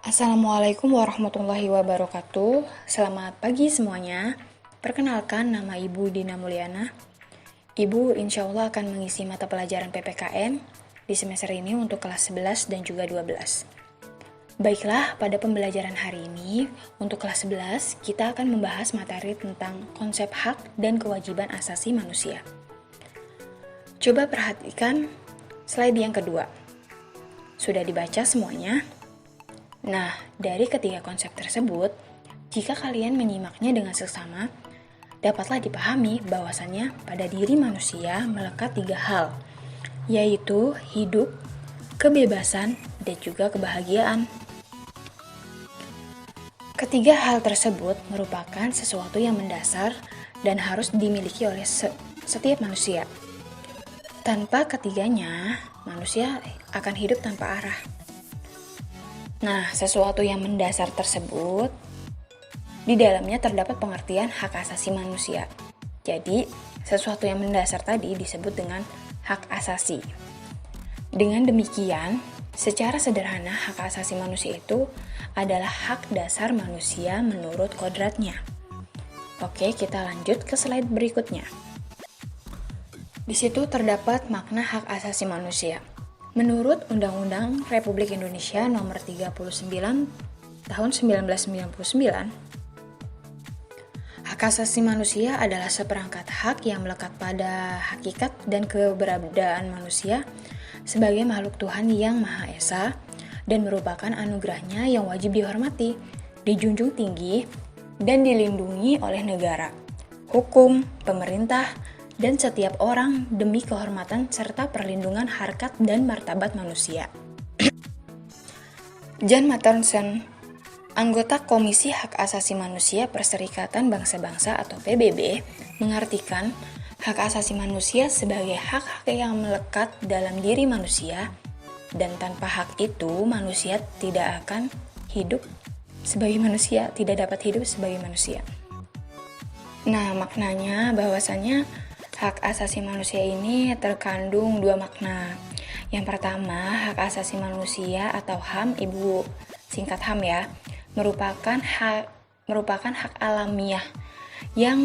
Assalamualaikum warahmatullahi wabarakatuh. Selamat pagi semuanya. Perkenalkan, nama Ibu Dina Mulyana. Ibu insya Allah akan mengisi mata pelajaran PPKN di semester ini untuk kelas 11 dan juga 12. Baiklah, pada pembelajaran hari ini, untuk kelas 11, kita akan membahas materi tentang konsep hak dan kewajiban asasi manusia. Coba perhatikan slide yang kedua. Sudah dibaca semuanya? Nah, dari ketiga konsep tersebut, jika kalian menyimaknya dengan seksama, dapatlah dipahami bahwasannya pada diri manusia melekat tiga hal, yaitu hidup, kebebasan, dan juga kebahagiaan. Ketiga hal tersebut merupakan sesuatu yang mendasar dan harus dimiliki oleh setiap manusia. Tanpa ketiganya, manusia akan hidup tanpa arah. Nah, sesuatu yang mendasar tersebut, di dalamnya terdapat pengertian hak asasi manusia. Jadi, sesuatu yang mendasar tadi disebut dengan hak asasi. Dengan demikian, secara sederhana hak asasi manusia itu adalah hak dasar manusia menurut kodratnya. Oke, kita lanjut ke slide berikutnya. Di situ terdapat makna hak asasi manusia. Menurut Undang-Undang Republik Indonesia Nomor 39 Tahun 1999, hak asasi manusia adalah seperangkat hak yang melekat pada hakikat dan keberadaan manusia sebagai makhluk Tuhan yang Maha Esa dan merupakan anugerahnya yang wajib dihormati, dijunjung tinggi, dan dilindungi oleh negara, hukum, pemerintah, dan setiap orang demi kehormatan serta perlindungan harkat dan martabat manusia. Jan Matthiessen, anggota Komisi Hak Asasi Manusia Perserikatan Bangsa-Bangsa atau PBB, mengartikan hak asasi manusia sebagai hak-hak yang melekat dalam diri manusia, dan tanpa hak itu manusia tidak akan hidup sebagai manusia, tidak dapat hidup sebagai manusia. Nah, maknanya bahwasannya hak asasi manusia ini terkandung dua makna. Yang pertama, hak asasi manusia atau HAM, Ibu singkat HAM ya, merupakan hak alamiah yang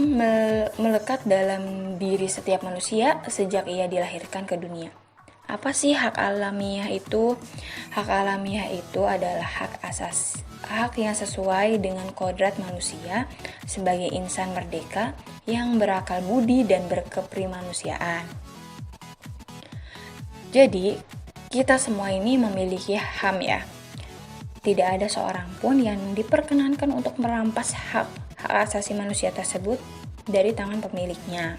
melekat dalam diri setiap manusia sejak ia dilahirkan ke dunia. Apa sih hak alamiah itu? Hak alamiah itu adalah hak yang sesuai dengan kodrat manusia sebagai insan merdeka yang berakal budi dan berkeprimanusiaan. Jadi, kita semua ini memiliki HAM ya. Tidak ada seorang pun yang diperkenankan untuk merampas hak asasi manusia tersebut dari tangan pemiliknya.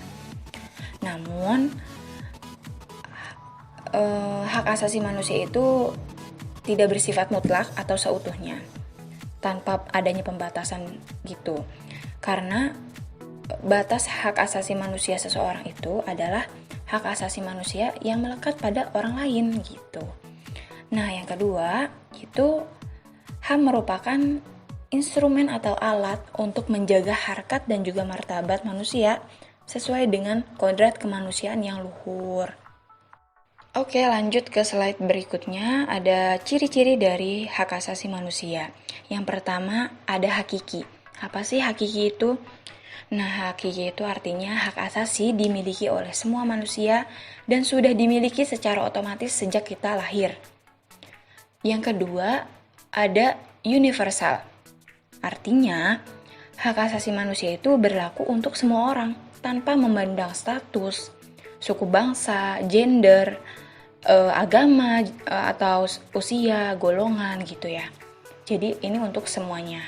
Namun, hak asasi manusia itu tidak bersifat mutlak atau seutuhnya, tanpa adanya pembatasan gitu. Karena batas hak asasi manusia seseorang itu adalah hak asasi manusia yang melekat pada orang lain gitu. Nah, yang kedua, itu HAM merupakan instrumen atau alat untuk menjaga harkat dan juga martabat manusia sesuai dengan kodrat kemanusiaan yang luhur. Oke, lanjut ke slide berikutnya. Ada ciri-ciri dari hak asasi manusia. Yang pertama, ada hakiki. Apa sih hakiki itu? Nah, hakiki itu artinya hak asasi dimiliki oleh semua manusia dan sudah dimiliki secara otomatis sejak kita lahir. Yang kedua, ada universal. Artinya, hak asasi manusia itu berlaku untuk semua orang tanpa memandang status, suku bangsa, gender, agama, atau usia, golongan gitu ya. Jadi ini untuk semuanya.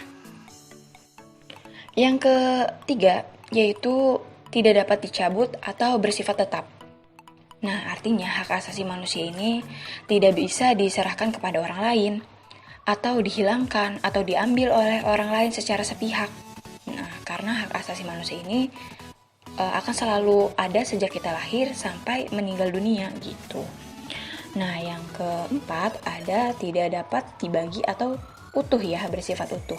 Yang ketiga, yaitu tidak dapat dicabut atau bersifat tetap. Nah, artinya hak asasi manusia ini tidak bisa diserahkan kepada orang lain, atau dihilangkan, atau diambil oleh orang lain secara sepihak. Nah, karena hak asasi manusia ini akan selalu ada sejak kita lahir sampai meninggal dunia gitu. Nah, yang keempat ada tidak dapat dibagi atau utuh ya, bersifat utuh.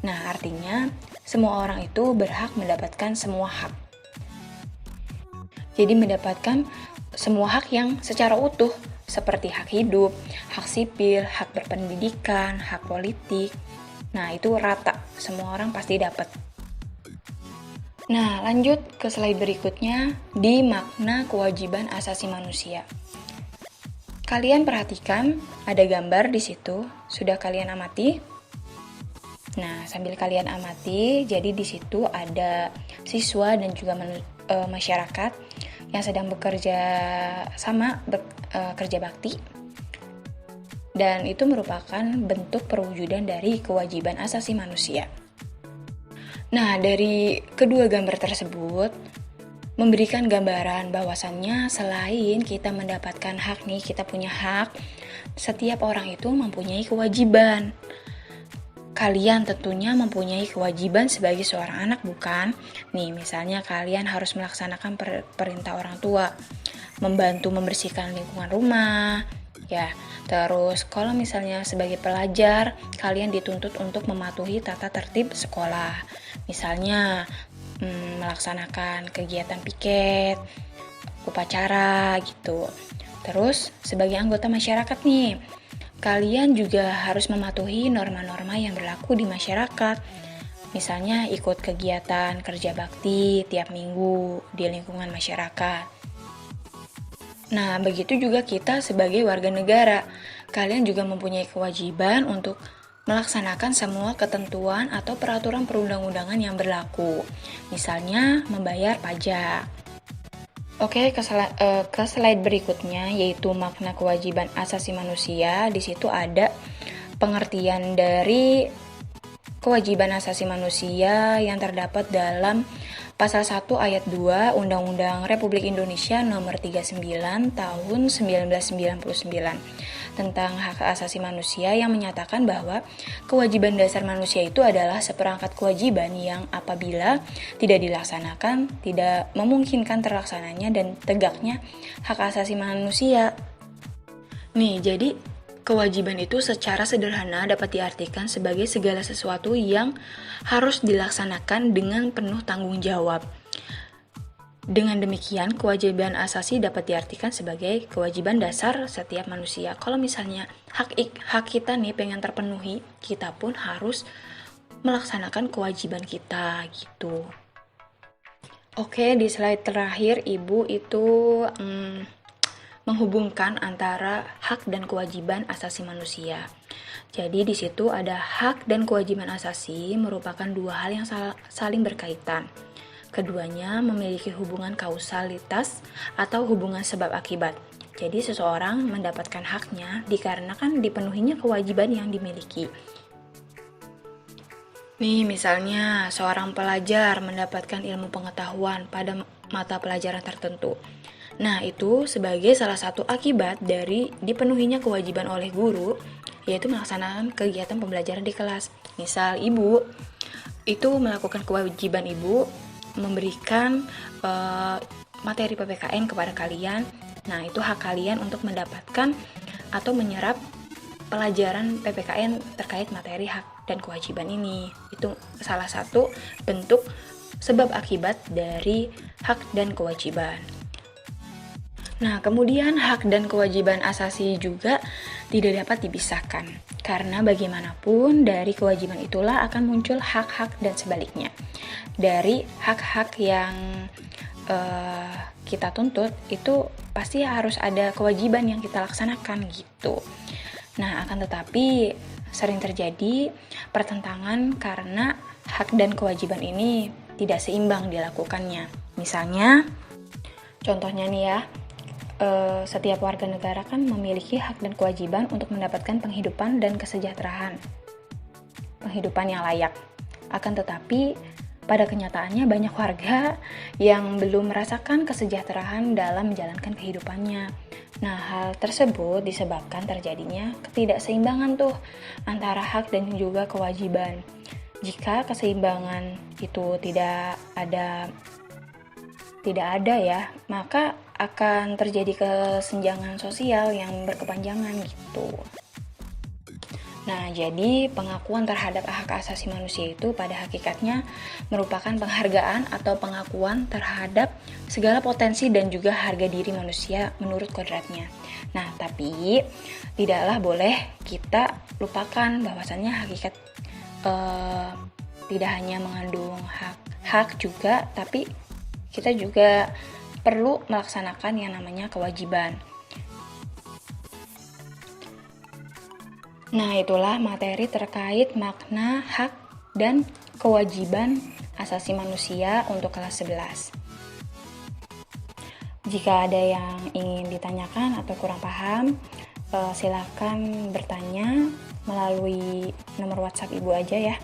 Nah, artinya semua orang itu berhak mendapatkan semua hak. Jadi mendapatkan semua hak yang secara utuh seperti hak hidup, hak sipil, hak berpendidikan, hak politik. Nah, itu rata, semua orang pasti dapat. Nah, lanjut ke slide berikutnya, di makna kewajiban asasi manusia. Kalian perhatikan, ada gambar di situ, sudah kalian amati? Nah, sambil kalian amati, jadi di situ ada siswa dan juga masyarakat yang sedang bekerja sama, kerja bakti. Dan itu merupakan bentuk perwujudan dari kewajiban asasi manusia. Nah, dari kedua gambar tersebut memberikan gambaran bahwasannya selain kita mendapatkan hak nih, kita punya hak, setiap orang itu mempunyai kewajiban. Kalian tentunya mempunyai kewajiban sebagai seorang anak, bukan? Nih, misalnya kalian harus melaksanakan perintah orang tua, membantu membersihkan lingkungan rumah, ya. Terus, kalau misalnya sebagai pelajar, kalian dituntut untuk mematuhi tata tertib sekolah. Misalnya, melaksanakan kegiatan piket, upacara gitu. Terus, sebagai anggota masyarakat nih, kalian juga harus mematuhi norma-norma yang berlaku di masyarakat. Misalnya ikut kegiatan kerja bakti tiap minggu di lingkungan masyarakat. Nah, begitu juga kita sebagai warga negara. Kalian juga mempunyai kewajiban untuk melaksanakan semua ketentuan atau peraturan perundang-undangan yang berlaku. Misalnya, membayar pajak. Oke, ke slide berikutnya, yaitu makna kewajiban asasi manusia. Di situ ada pengertian dari kewajiban asasi manusia yang terdapat dalam Pasal 1 Ayat 2 Undang-Undang Republik Indonesia Nomor 39 Tahun 1999 tentang hak asasi manusia, yang menyatakan bahwa kewajiban dasar manusia itu adalah seperangkat kewajiban yang apabila tidak dilaksanakan, tidak memungkinkan terlaksananya dan tegaknya hak asasi manusia. Nih, jadi kewajiban itu secara sederhana dapat diartikan sebagai segala sesuatu yang harus dilaksanakan dengan penuh tanggung jawab. Dengan demikian, kewajiban asasi dapat diartikan sebagai kewajiban dasar setiap manusia. Kalau misalnya hak kita nih pengen terpenuhi, kita pun harus melaksanakan kewajiban kita gitu. Oke, di slide terakhir Ibu itu menghubungkan antara hak dan kewajiban asasi manusia. Jadi di situ ada hak dan kewajiban asasi merupakan dua hal yang saling berkaitan. Keduanya memiliki hubungan kausalitas atau hubungan sebab akibat. Jadi seseorang mendapatkan haknya dikarenakan dipenuhinya kewajiban yang dimiliki. Nih, misalnya seorang pelajar mendapatkan ilmu pengetahuan pada mata pelajaran tertentu. Nah, itu sebagai salah satu akibat dari dipenuhinya kewajiban oleh guru, yaitu melaksanakan kegiatan pembelajaran di kelas. Misal, Ibu itu melakukan kewajiban Ibu memberikan materi PPKN kepada kalian. Nah, itu hak kalian untuk mendapatkan atau menyerap pelajaran PPKN terkait materi hak dan kewajiban ini. Itu salah satu bentuk sebab akibat dari hak dan kewajiban. Nah, kemudian hak dan kewajiban asasi juga tidak dapat dipisahkan, karena bagaimanapun dari kewajiban itulah akan muncul hak-hak dan sebaliknya. Dari hak-hak yang kita tuntut, itu pasti harus ada kewajiban yang kita laksanakan gitu. Nah, akan tetapi sering terjadi pertentangan karena hak dan kewajiban ini tidak seimbang dilakukannya. Misalnya, contohnya nih ya, setiap warga negara kan memiliki hak dan kewajiban untuk mendapatkan penghidupan dan kesejahteraan, penghidupan yang layak. Akan tetapi, pada kenyataannya banyak warga yang belum merasakan kesejahteraan dalam menjalankan kehidupannya. Nah, hal tersebut disebabkan terjadinya ketidakseimbangan tuh antara hak dan juga kewajiban. Jika keseimbangan itu tidak ada ya, maka akan terjadi kesenjangan sosial yang berkepanjangan gitu. Nah, jadi pengakuan terhadap hak asasi manusia itu pada hakikatnya merupakan penghargaan atau pengakuan terhadap segala potensi dan juga harga diri manusia menurut kodratnya. Nah, tapi tidaklah boleh kita lupakan bahwasannya hakikat tidak hanya mengandung hak juga, tapi kita juga perlu melaksanakan yang namanya kewajiban. Nah, itulah materi terkait makna hak dan kewajiban asasi manusia untuk kelas 11. Jika ada yang ingin ditanyakan atau kurang paham, silakan bertanya melalui nomor WhatsApp Ibu aja ya.